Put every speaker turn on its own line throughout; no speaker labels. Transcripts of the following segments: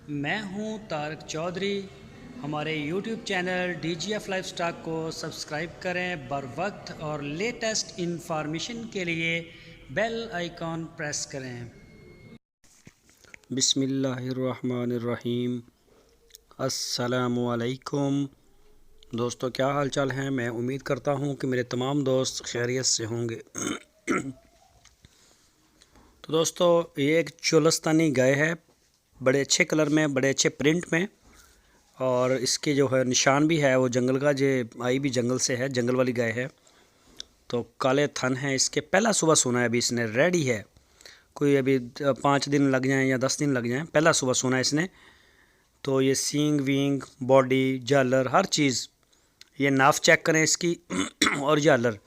मैं हूं तारक चौधरी। हमारे YouTube चैनल DGF लाइफस्टाइल को सब्सक्राइब करें बर वक्त और लेटेस्ट इंफॉर्मेशन के लिए बेल आइकॉन प्रेस करें। बिस्मिल्लाहिर्रहमानिर्रहीम। अस्सलामु अलैकुम दोस्तों, क्या हाल चाल हैं। मैं उम्मीद करता हूं कि मेरे तमाम दोस्त खैरियत से होंगे। तो दोस्तों, ये एक चोलस्तानी गाय है, बड़े अच्छे कलर में, बड़े अच्छे प्रिंट में, और इसके जो है निशान भी है वो जंगल का, जो आई भी जंगल से है, जंगल वाली गाय है। तो काले थन है इसके। पहला सुबह सोना है, अभी इसने रेडी है। कोई अभी 5 दिन लग जाएं या 10 दिन लग जाएं, पहला सुबह सोना है इसने। तो ये सींग वींग, बॉडी, झालर, हर चीज़, ये नाफ चेक करें इसकी और झालर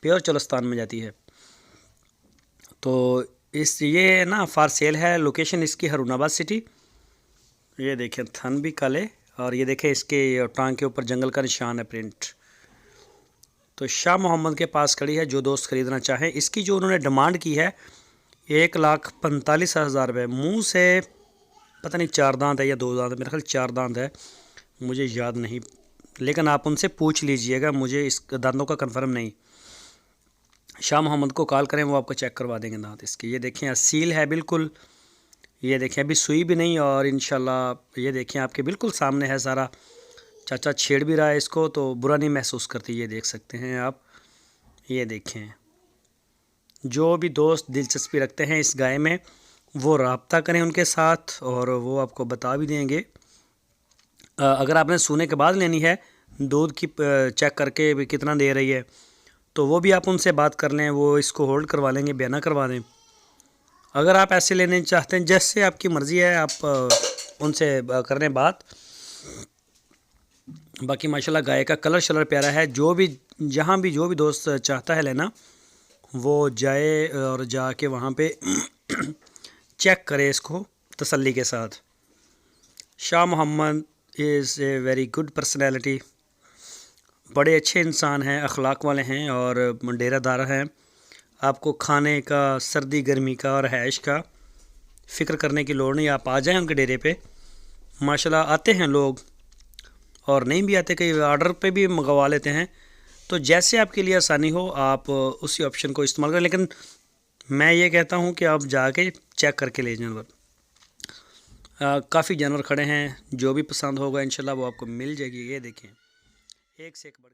प्योर चोलस्तान में जाती है। तो इस ये ना फॉर सेल है। लोकेशन इसकी हरुणाबाद सिटी। ये देखें थन भी काले, और ये देखें इसके टांग के ऊपर जंगल का निशान है, प्रिंट। तो शाह मोहम्मद के पास खड़ी है। जो दोस्त ख़रीदना चाहें, इसकी जो उन्होंने डिमांड की है 1,45,000 रुपये। मुँह से पता नहीं 4 दांत है या 2 दांत है, मेरे ख्याल 4 दांत है, मुझे याद नहीं, लेकिन आप उनसे पूछ लीजिएगा, मुझे इस दांतों का कंफर्म नहीं। शाह मोहम्मद को कॉल करें, वो आपको चेक करवा देंगे दांत इसके। ये देखें असील है बिल्कुल। ये देखें अभी सुई भी नहीं, और इंशाल्लाह ये देखें आपके बिल्कुल सामने है सारा। चाचा छेड़ भी रहा है इसको तो बुरा नहीं महसूस करती। ये देख सकते हैं आप। ये देखें, जो भी दोस्त दिलचस्पी रखते हैं इस गाय में, वो रब्ता करें उनके साथ, और वो आपको बता भी देंगे। अगर आपने सूने के बाद लेनी है, दूध की चेक करके भी कितना दे रही है, तो वो भी आप उनसे बात कर लें, वो इसको होल्ड करवा लेंगे, बयाना करवा दें। अगर आप ऐसे लेने चाहते हैं, जैसे आपकी मर्ज़ी है, आप उनसे कर लें बात। बाकी माशाल्लाह गाय का कलर शलर प्यारा है। जो भी जहाँ भी जो भी दोस्त चाहता है लेना, वो जाए और जाके वहाँ पे चेक करे इसको तसल्ली के साथ। Shah Mohammad is a very good personality. बड़े अच्छे इंसान हैं, अखलाक वाले हैं, और डेरादार हैं। आपको खाने का, सर्दी गर्मी का और हैश का फ़िक्र करने की लोड़ नहीं। आप आ जाएं उनके डेरे पे। माशाल्लाह आते हैं लोग, और नहीं भी आते, कई ऑर्डर पे भी मंगवा लेते हैं। तो जैसे आपके लिए आसानी हो, आप उसी ऑप्शन को इस्तेमाल करें। लेकिन मैं ये कहता हूँ कि आप जाके चेक करके ले जानवर। काफ़ी जानवर खड़े हैं, जो भी पसंद होगा इंशाल्लाह वो आपको मिल जाएगी। ये देखें, एक से एक बढ़